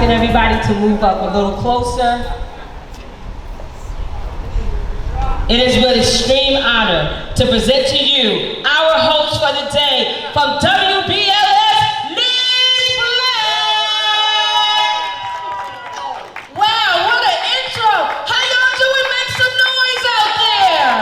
asking everybody to move up a little closer. It is with extreme honor to present to you our host for the day from WBLS, Liz Black. Wow, what an intro. How y'all doing? Make some noise out there.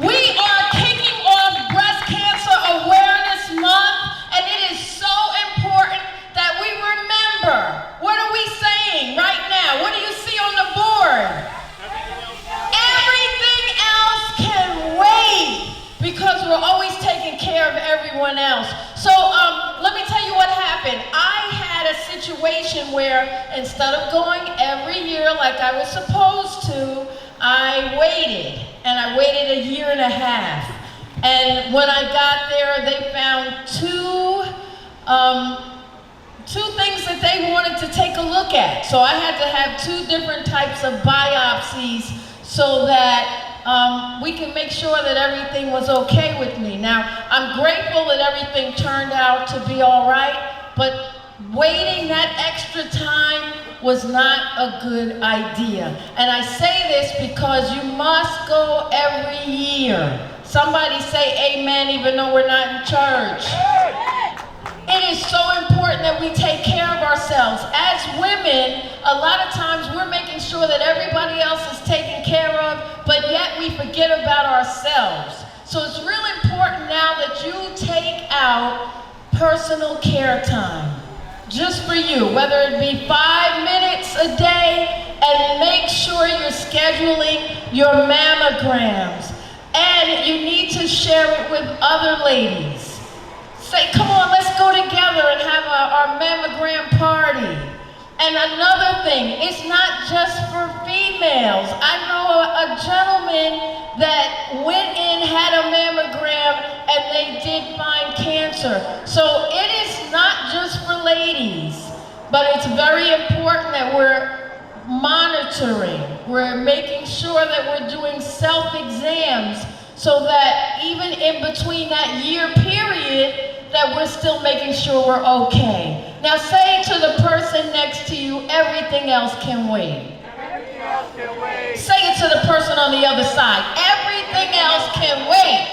We are kicking off Breast Cancer Awareness Month, and it is so important that we remember. What are we saying right now? What do you see on the board? Everything else can wait because we're always taking care of everyone else. So let me tell you what happened. I had a situation where instead of going every year like I was supposed to, I waited, and I waited a year and a half. And when I got there, they found two things that they wanted to take a look at. So I had to have two different types of biopsies so that we can make sure that everything was okay with me. Now, I'm grateful that everything turned out to be all right, but waiting that extra time was not a good idea. And I say this because you must go every year. Somebody say amen even though we're not in church. It is so important that we take care of ourselves. As women, a lot of times we're making sure that everybody else is taken care of, but yet we forget about ourselves. So it's really important now that you take out personal care time, just for you, whether it be 5 minutes a day, and make sure you're scheduling your mammograms. And you need to share it with other ladies. Say, come on, let's go together and have our mammogram party. And another thing, it's not just for females. I know a gentleman that went in, had a mammogram, and they did find cancer. So it is not just for ladies, but it's very important that we're monitoring. We're making sure that we're doing self-exams so that even in between that year period, that we're still making sure we're okay. Now say to the person next to you, everything else can wait. Everything else can wait. Say it to the person on the other side, everything else can wait.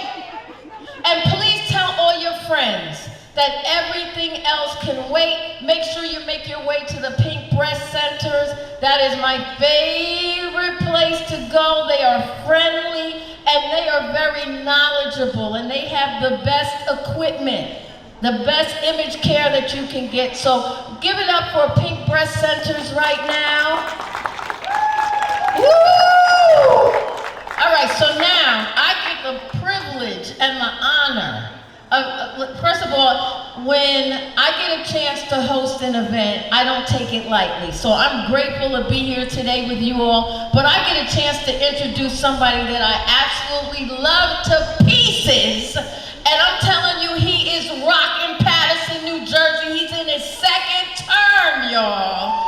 And please tell all your friends that everything else can wait. Make sure you make your way to the Pink Breast Centers. That is my favorite place to go. They are friendly and they are very knowledgeable and they have the best equipment, the best image care that you can get. So give it up for Pink Breast Centers right now. Woo! All right, so now I get the privilege and the honor. First of all, when I get a chance to host an event, I don't take it lightly. So I'm grateful to be here today with you all, but I get a chance to introduce somebody that I absolutely love to pieces. And I'm telling you, he is rocking Paterson, New Jersey. He's in his second term, y'all.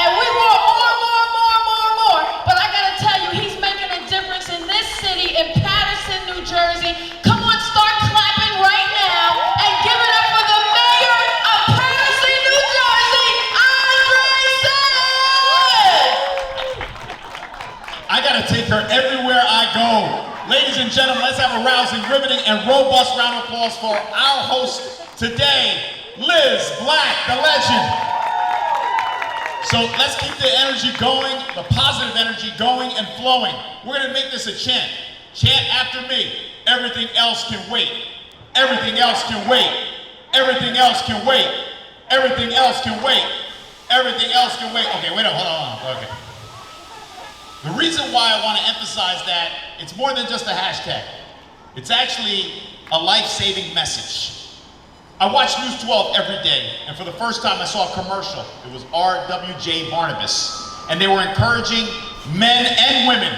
And we want more. But I gotta tell you, he's making a difference in this city, in Paterson, New Jersey. Come on, start clapping right now and give it up for the mayor of Paterson, New Jersey, Andre Sayegh. I gotta take her everywhere I go. Ladies and gentlemen, let's have a rousing, riveting, and robust round of applause for our host today, Liz Black, the legend. So let's keep the energy going, the positive energy going and flowing. We're gonna make this a chant. Chant after me. Everything else can wait. Everything else can wait. Everything else can wait. Everything else can wait. Everything else can wait. Okay, wait up, hold on. Okay. The reason why I want to emphasize that, it's more than just a hashtag. It's actually a life-saving message. I watch News 12 every day, and for the first time I saw a commercial. It was RWJ Barnabas, and they were encouraging men and women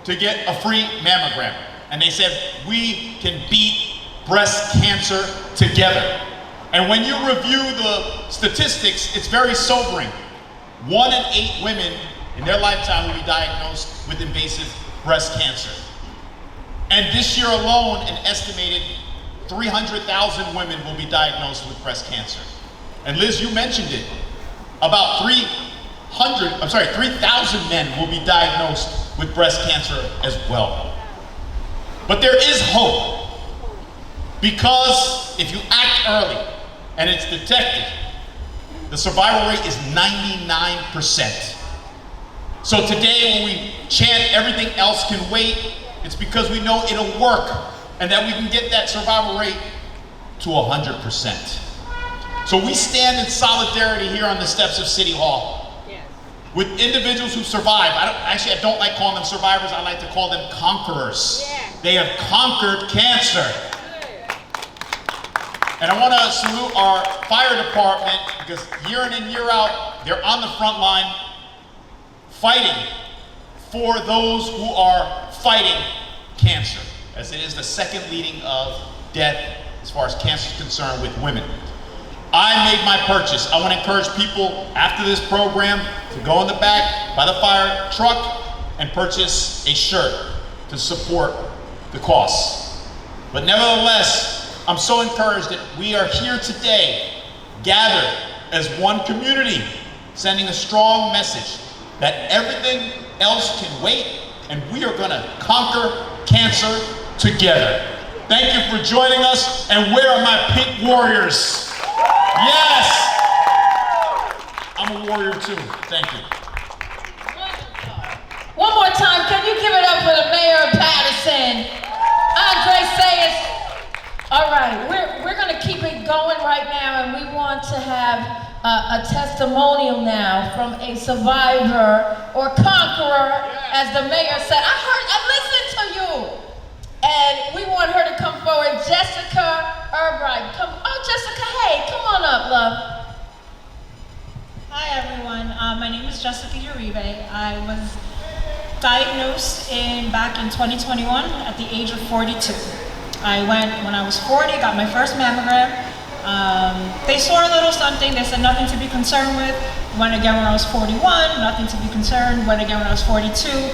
to get a free mammogram. And they said, we can beat breast cancer together. And when you review the statistics, it's very sobering. 1 in 8 women in their lifetime will be diagnosed with invasive breast cancer. And this year alone, an estimated 300,000 women will be diagnosed with breast cancer. And Liz, you mentioned it. about 3,000 men will be diagnosed with breast cancer as well. But there is hope, because if you act early and it's detected, the survival rate is 99%. So today when we chant everything else can wait, it's because we know it'll work and that we can get that survival rate to 100%. So we stand in solidarity here on the steps of City Hall with individuals who survive. I don't like calling them survivors, I like to call them conquerors. They have conquered cancer. And I want to salute our fire department, because year in and year out, they're on the front line fighting for those who are fighting cancer, as it is the second leading of death as far as cancer is concerned with women. I made my purchase. I want to encourage people after this program to go in the back by the fire truck and purchase a shirt to support the costs. But nevertheless, I'm so encouraged that we are here today, gathered as one community, sending a strong message that everything else can wait, and we are going to conquer cancer together. Thank you for joining us, and where are my pink warriors? Yes! I'm a warrior too. Thank you. One more time, can you give it up for the mayor of Paterson, Andre Sayegh? All right, we're going to keep it going right now, and we want to have a testimonial now from a survivor or conqueror, as the mayor said. I listened to you, and we want her to come forward. Jessica Albright, Jessica, hey, come on up, love. Hi everyone, my name is Jessica Uribe. I was diagnosed back in 2021 at the age of 42. I went when I was 40, got my first mammogram. They saw a little something, they said nothing to be concerned with. Went again when I was 41, nothing to be concerned. Went again when I was 42.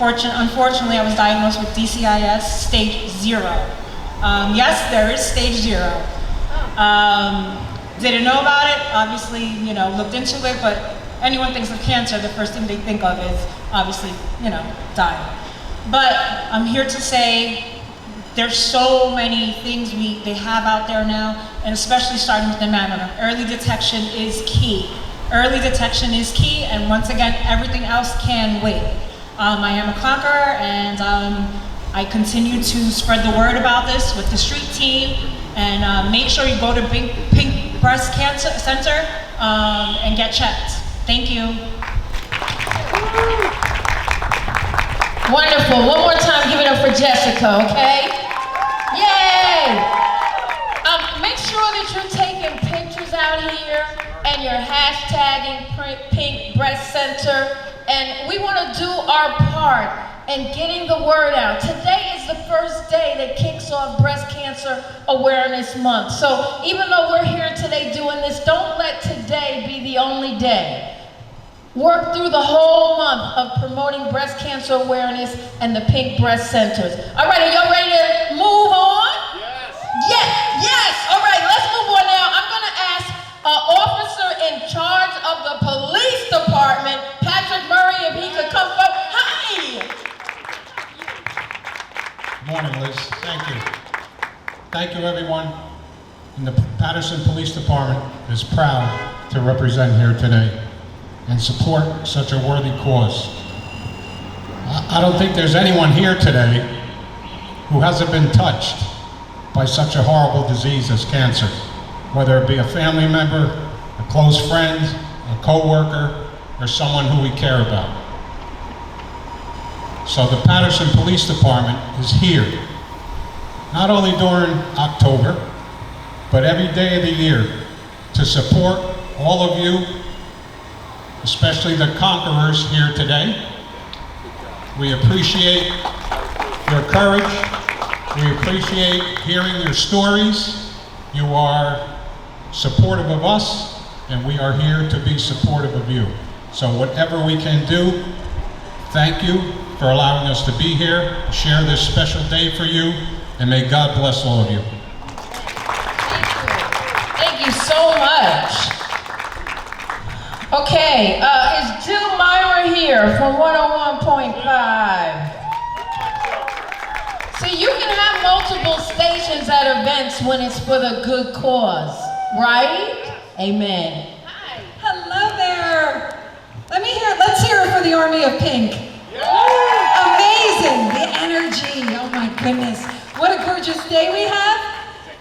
Unfortunately, I was diagnosed with DCIS stage 0. Yes, there is stage 0. Didn't know about it, obviously, looked into it, but anyone thinks of cancer, the first thing they think of is obviously, dying. But I'm here to say there's so many things they have out there now, and especially starting with the mammogram. Early detection is key. Early detection is key, and once again, everything else can wait. I am a conqueror, and I continue to spread the word about this with the street team, and make sure you go to Pink Breast Cancer Center and get checked. Thank you. Wonderful. One more time, give it up for Jessica, okay? Yay! Make sure that you're taking pictures out here and you're hashtagging Pink Breast Center. And we want to do our part in getting the word out. Today is the first day that kicks off Breast Cancer Awareness Month. So even though we're here today doing this, don't let today be the only day. Work through the whole month of promoting breast cancer awareness and the Pink Breast Centers. All right, are y'all ready to move on? Yes. All right, let's move on now. I'm going to ask officer in charge of the police department, Patrick Murray, if he could come forward. Hi. Good morning, Liz. Thank you. Thank you, everyone. And the Paterson Police Department is proud to represent here today and support such a worthy cause. I don't think there's anyone here today who hasn't been touched by such a horrible disease as cancer, whether it be a family member, a close friend, a co-worker, or someone who we care about. So the Paterson Police Department is here, not only during October, but every day of the year, to support all of you, especially the conquerors here today. We appreciate your courage. We appreciate hearing your stories. You are supportive of us, and we are here to be supportive of you. So whatever we can do, thank you for allowing us to be here, share this special day for you, and may God bless all of you. Thank you so much. Okay, is Jill Myra here from 101.5? See, you can have multiple stations at events when it's for the good cause, right? Amen. Hi. Hello there. Let's hear it for the Army of Pink. Amazing, the energy, oh my goodness. What a gorgeous day we have.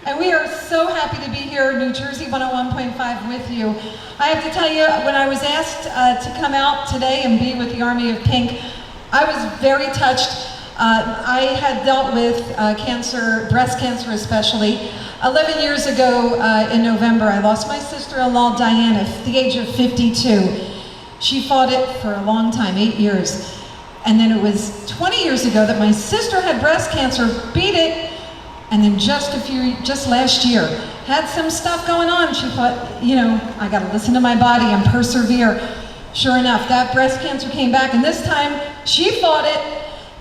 And we are so happy to be here, New Jersey 101.5 with you. I have to tell you, when I was asked to come out today and be with the Army of Pink, I was very touched. I had dealt with cancer, breast cancer especially. 11 years ago in November, I lost my sister-in-law, Diana, at the age of 52. She fought it for a long time, 8 years. And then it was 20 years ago that my sister had breast cancer, beat it, and then just last year, had some stuff going on. She thought, you know, I gotta listen to my body and persevere. Sure enough, that breast cancer came back, and this time she fought it.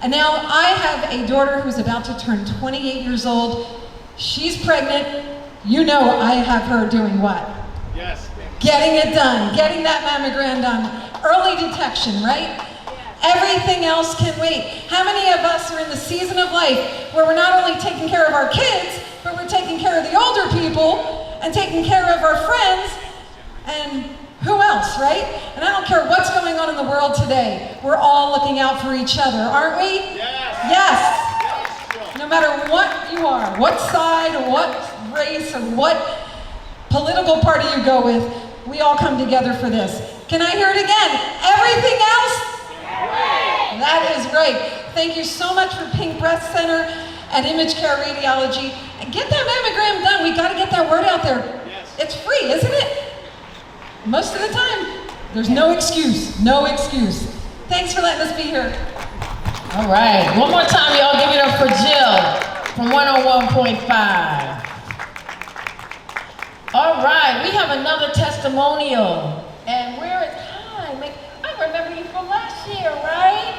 And now I have a daughter who's about to turn 28 years old. She's pregnant. You know I have her doing what? Yes. Getting it done, getting that mammogram done. Early detection, right? Everything else can wait. How many of us are in the season of life where we're not only taking care of our kids, but we're taking care of the older people and taking care of our friends and who else, right? And I don't care what's going on in the world today. We're all looking out for each other, aren't we? Yes. No matter what you are, what side or what race or what political party you go with, we all come together for this. Can I hear it again? Everything else? That is right. Thank you so much for Pink Breast Center and Image Care Radiology. And get that mammogram done. We got to get that word out there. It's free, isn't it? Most of the time. There's no excuse. No excuse. Thanks for letting us be here. All right. One more time, y'all. Give it up for Jill from 101.5. All right. We have another testimonial. And where is... I remember you from last year, right?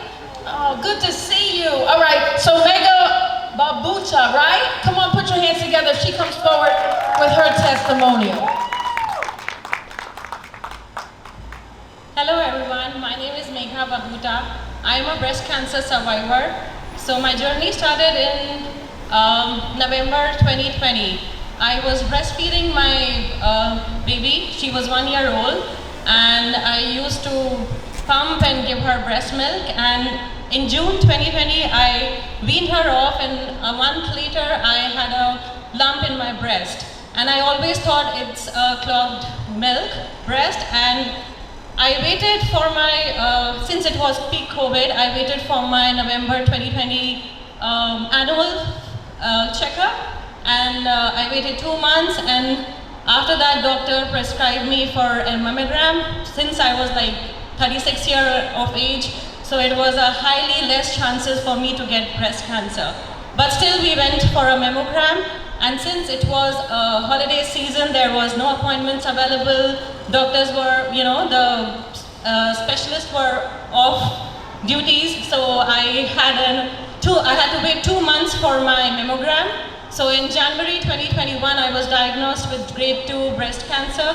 Oh, good to see you. All right, so Mega Babucha, right? Come on, put your hands together. She comes forward with her testimonial. Hello everyone, my name is Megha Babuta. I am a breast cancer survivor. So my journey started in November 2020. I was breastfeeding my baby. She was 1 year old, and I used to pump and give her breast milk, and in June 2020 I weaned her off, and a month later I had a lump in my breast, and I always thought it's a clogged milk breast, and I waited for my, since it was peak COVID, I waited for my November 2020 annual checkup, and I waited 2 months, and after that doctor prescribed me for a mammogram since I was like 36 years of age, so it was a highly less chances for me to get breast cancer. But still we went for a mammogram, and since it was a holiday season, there was no appointments available. Doctors were, you know, the specialists were off duties, so I had to wait 2 months for my mammogram. So in January 2021, I was diagnosed with grade 2 breast cancer,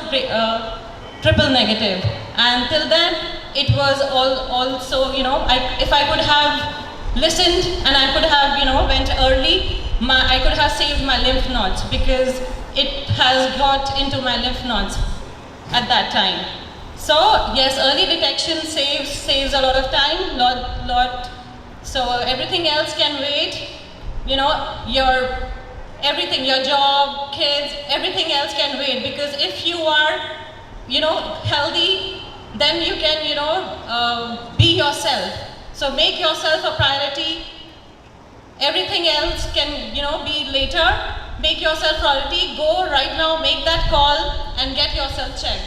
triple negative. And till then, it was also, you know, if I could have listened and I could have, you know, went early, I could have saved my lymph nodes, because it has got into my lymph nodes at that time. So yes, early detection saves a lot of time, lot. So everything else can wait. You know, everything, your job, kids, everything else can wait, because if you are, you know, healthy, then you can, you know, be yourself. So make yourself a priority. Everything else can, you know, be later. Make yourself priority. Go right now, make that call, and get yourself checked.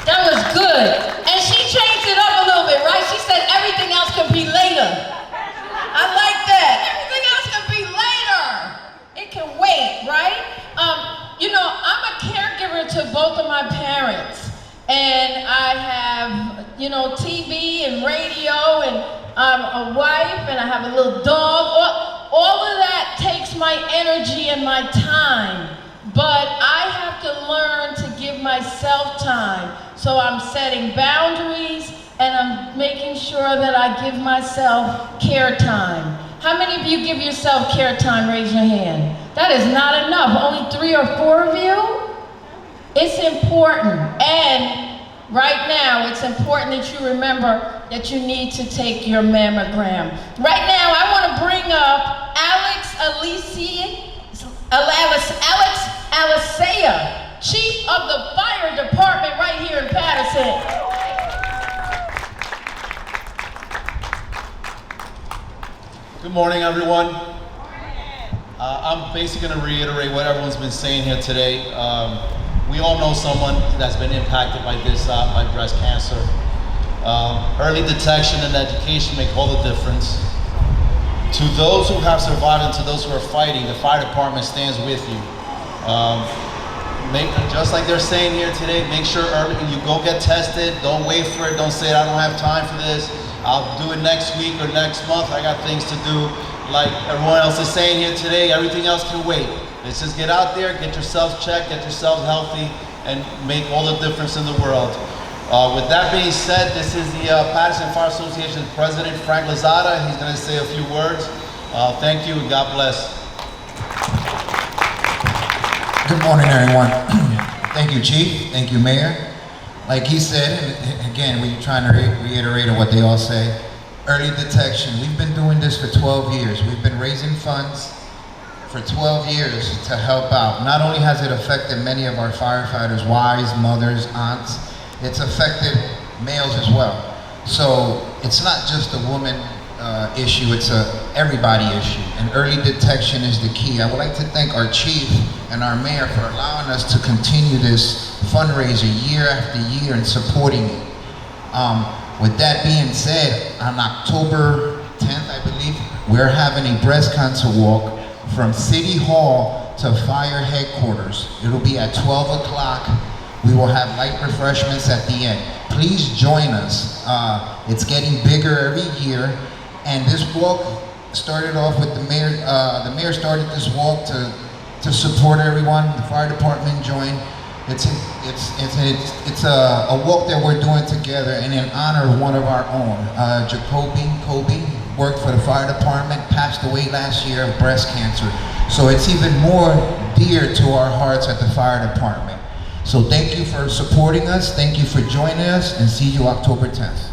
That was good. And she changed it up a little bit, right? She said everything else can be later. I like that. Everything else can be later. It can wait, right? You know, I'm a caregiver to both of my parents. And I have, you know, TV and radio, and I'm a wife, and I have a little dog. All of that takes my energy and my time. But I have to myself time. So I'm setting boundaries and I'm making sure that I give myself care time. How many of you give yourself care time? Raise your hand. That is not enough. Only 3 or 4 of you? It's important. And right now, it's important that you remember that you need to take your mammogram. Right now, I want to bring up Alex Sayegh, Chief of the Fire Department right here in Paterson. Good morning, everyone. I'm basically going to reiterate what everyone's been saying here today. We all know someone that's been impacted by this, by breast cancer. Early detection and education make all the difference. To those who have survived and to those who are fighting, the fire department stands with you. Just like they're saying here today, make sure you go get tested. Don't wait for it. Don't say, I don't have time for this. I'll do it next week or next month. I got things to do. Like everyone else is saying here today, everything else can wait. Let's just get out there, get yourselves checked, get yourselves healthy, and make all the difference in the world. With that being said, this is the Paterson Fire Association President, Frank Lozada. He's going to say a few words. Thank you and God bless. Good morning, everyone. Thank you, Chief. Thank you, Mayor. Like he said, and again, we're trying to reiterate what they all say. Early detection. We've been doing this for 12 years. We've been raising funds for 12 years to help out. Not only has it affected many of our firefighters, wives, mothers, aunts, it's affected males as well. So it's not just a woman issue, it's a everybody issue. And early detection is the key. I would like to thank our chief and our mayor for allowing us to continue this fundraiser year after year and supporting it. With that being said, on October 10th, I believe, we're having a breast cancer walk from City Hall to fire headquarters. It'll be at 12 o'clock. We will have light refreshments at the end. Please join us. It's getting bigger every year. And this walk started off with the mayor. The mayor started this walk to support everyone. The fire department joined. It's a walk that we're doing together and in honor of one of our own. Kobe worked for the fire department, passed away last year of breast cancer. So it's even more dear to our hearts at the fire department. So thank you for supporting us, thank you for joining us, and see you October 10th.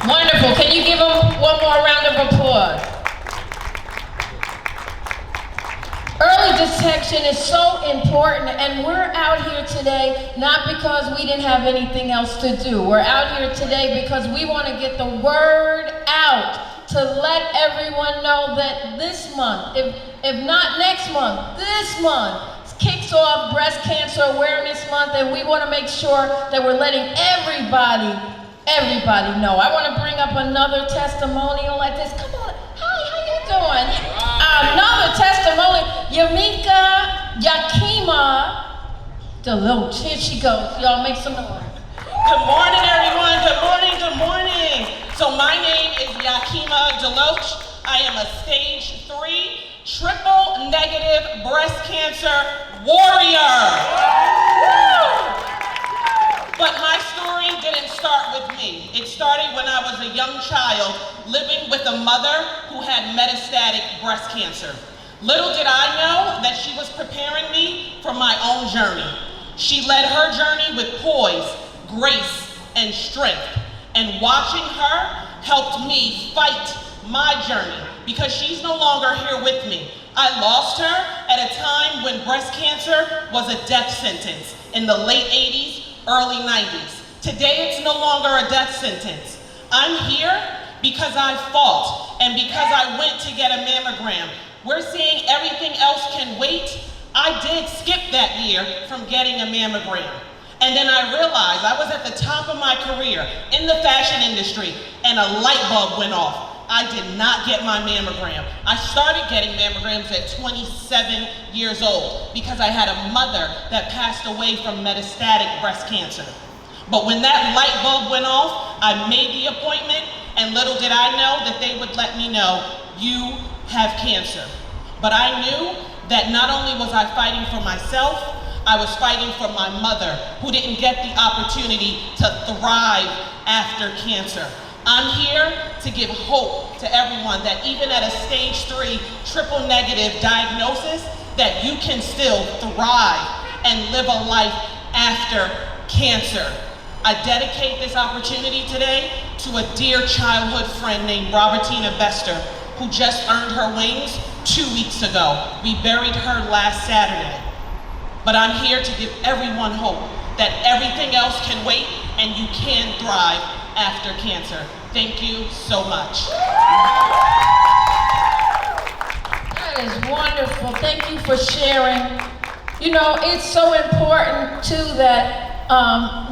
Wonderful. Can you give them one more round of applause? Early detection is so important, and we're out here today not because we didn't have anything else to do. We're out here today because we want to get the word out to let everyone know that this month, if not next month, this month kicks off Breast Cancer Awareness Month, and we want to make sure that we're letting everybody know. I want to bring up another testimonial like this. Come on. Hi, how you doing? Another testimony. Yakima Deloach. Here she goes. Y'all make some noise. Good morning, everyone. Good morning, good morning. So my name is Yakima Deloach. I am a stage 3 triple negative breast cancer warrior. But my story didn't start with me. It started when I was a young child living with a mother who had metastatic breast cancer. Little did I know that she was preparing me for my own journey. She led her journey with poise, grace, and strength. And watching her helped me fight my journey because she's no longer here with me. I lost her at a time when breast cancer was a death sentence in the late 80s, early 90s. Today, it's no longer a death sentence. I'm here because I fought and because I went to get a mammogram. We're seeing everything else can wait. I did skip that year from getting a mammogram. And then I realized I was at the top of my career in the fashion industry and a light bulb went off. I did not get my mammogram. I started getting mammograms at 27 years old because I had a mother that passed away from metastatic breast cancer. But when that light bulb went off, I made the appointment, and little did I know that they would let me know, you have cancer. But I knew that not only was I fighting for myself, I was fighting for my mother, who didn't get the opportunity to thrive after cancer. I'm here to give hope to everyone that even at a stage 3 triple negative diagnosis, that you can still thrive and live a life after cancer. I dedicate this opportunity today to a dear childhood friend named Robertina Bester, who just earned her wings 2 weeks ago. We buried her last Saturday. But I'm here to give everyone hope that everything else can wait and you can thrive after cancer. Thank you so much. That is wonderful. Thank you for sharing. You know, it's so important too that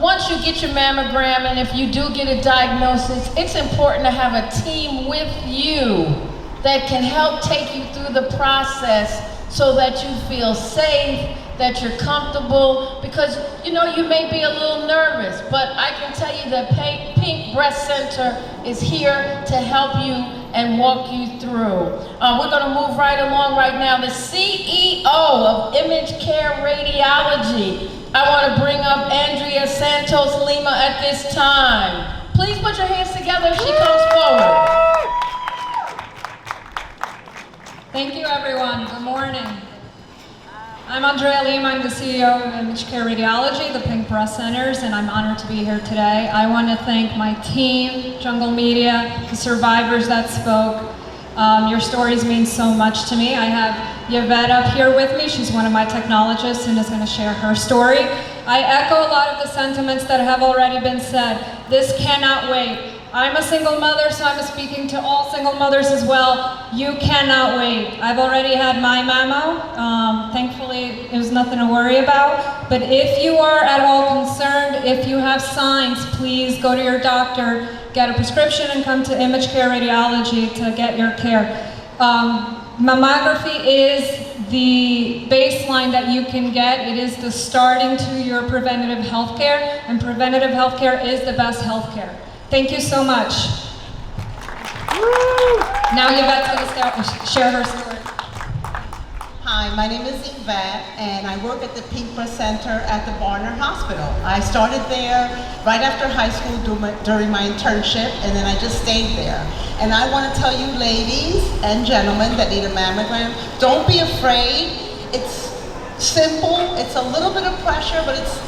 once you get your mammogram, and if you do get a diagnosis, it's important to have a team with you that can help take you through the process so that you feel safe, that you're comfortable, because you know you may be a little nervous, but I can tell you that Pink Breast Center is here to help you and walk you through. We're going to move right along right now. The CEO of Image Care Radiology. I want to bring up Andrea Santos Lima at this time. Please put your hands together as she comes forward. Thank you, everyone. Good morning. I'm Andrea Lima. I'm the CEO of Image Care Radiology, the Pink Breast Centers, and I'm honored to be here today. I want to thank my team, Jungle Media, the survivors that spoke. Your stories mean so much to me. I have Yvette up here with me. She's one of my technologists and is going to share her story. I echo a lot of the sentiments that have already been said. This cannot wait. I'm a single mother, so I'm speaking to all single mothers as well. You cannot wait. I've already had my mammo. Thankfully, it was nothing to worry about. But if you are at all concerned, if you have signs, please go to your doctor, get a prescription, and come to Image Care Radiology to get your care. Mammography is the baseline that you can get. It is the starting to your preventative health care, and preventative health care is the best health care. Thank you so much. Now Yvette's going to share her story. Hi, my name is Yvette, and I work at the Pink Breast Center at the Barner Hospital. I started there right after high school during my internship, and then I just stayed there. And I want to tell you ladies and gentlemen that need a mammogram, don't be afraid. It's simple, it's a little bit of pressure, but it's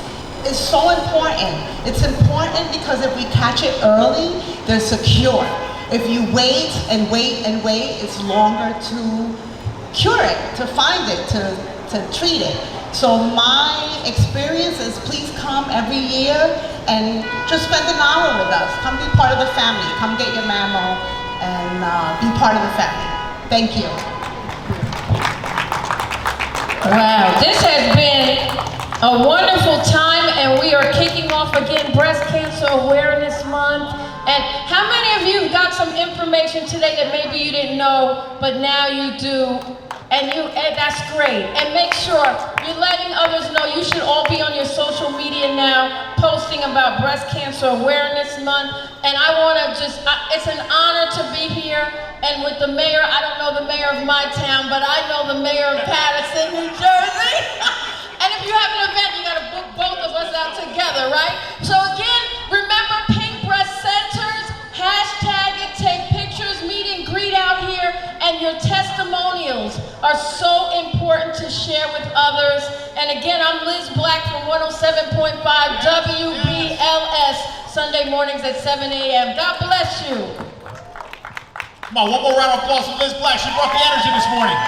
so important. It's important because if we catch it early, they're secure. If you wait and wait and wait, it's longer to cure it, to find it, to treat it. So my experience is please come every year and just spend an hour with us. Come be part of the family. Come get your mammo and be part of the family. Thank you. Wow, this has been a wonderful time, and we are kicking off again Breast Cancer Awareness Month. And how many of you got some information today that maybe you didn't know, but now you do? And that's great. And make sure you're letting others know. You should all be on your social media now, posting about Breast Cancer Awareness Month. And I want to it's an honor to be here. And with the mayor, I don't know the mayor of my town, but I know the mayor of Paterson, New Jersey. And if you have an event, you got to book both of us out together, right? So again, remember Pink Breast Centers, hashtag it, take pictures, meet and greet out here, and your testimonials are so important to share with others. And again, I'm Liz Black from 107.5 WBLS, Sunday mornings at 7 a.m. God bless you. Come on, one more round of applause for Liz Black. She brought the energy this morning.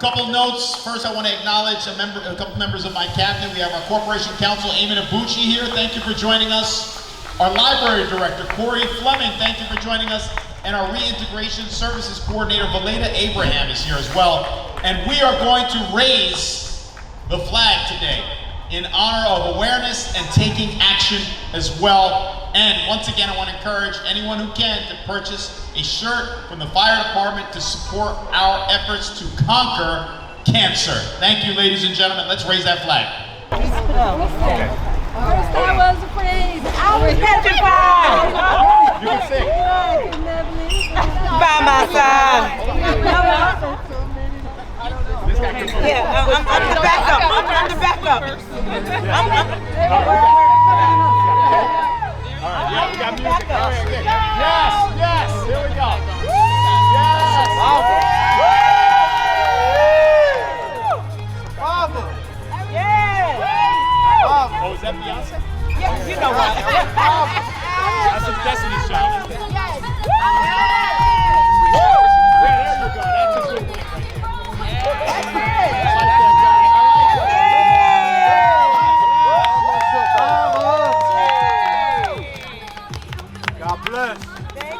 Couple notes. First, I want to acknowledge a couple members of my cabinet. We have our Corporation Counsel, Eamon Abuchi, here. Thank you for joining us. Our Library Director, Corey Fleming, thank you for joining us. And our Reintegration Services Coordinator, Valeda Abraham, is here as well. And we are going to raise the flag today in honor of awareness and taking action as well. And once again, I want to encourage anyone who can to purchase a shirt from the fire department to support our efforts to conquer cancer. Thank you, ladies and gentlemen. Let's raise that flag. First I was afraid. I was petrified. You can sing. By my side. first. All right, yeah, we got music. All right, okay. Yes, yes, here we go. Yes. Bravo. Bravo. Yeah. Oh, is that Beyonce? Yeah, you know what? That's a Destiny's Child. Isn't it? Yes. Yeah, there you go. That's a good one. God bless. Thank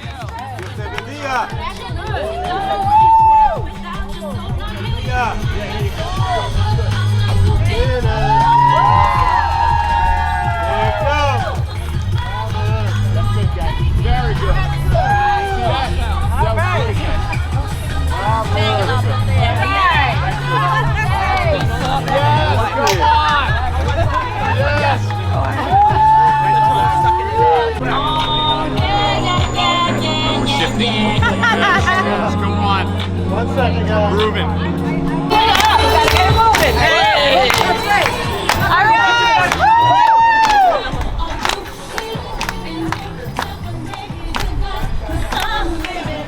Dios te bendiga. Very good. See that? That was really good. Yes, come on. Yes. We're shifting. Yes, come on. 1 second, guys. Grooving. Gotta get it moving. Hey. That's right. All right.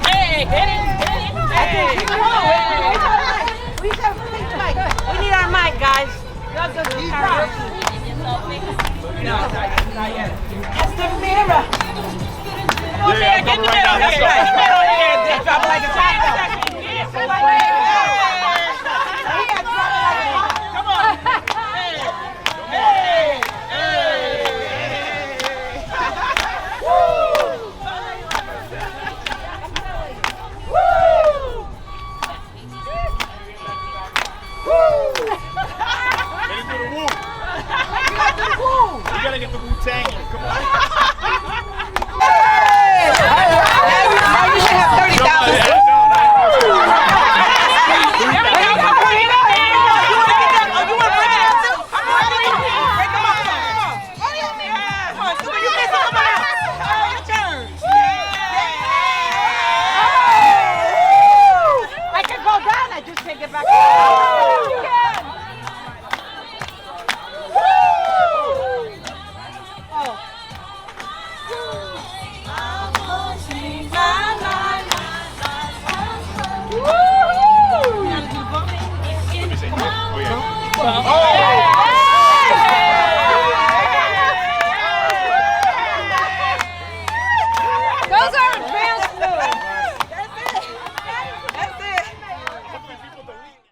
Hey, get it. Hey. We need our mic, guys. That's the mirror. Yeah, I'm coming right now. Let's go.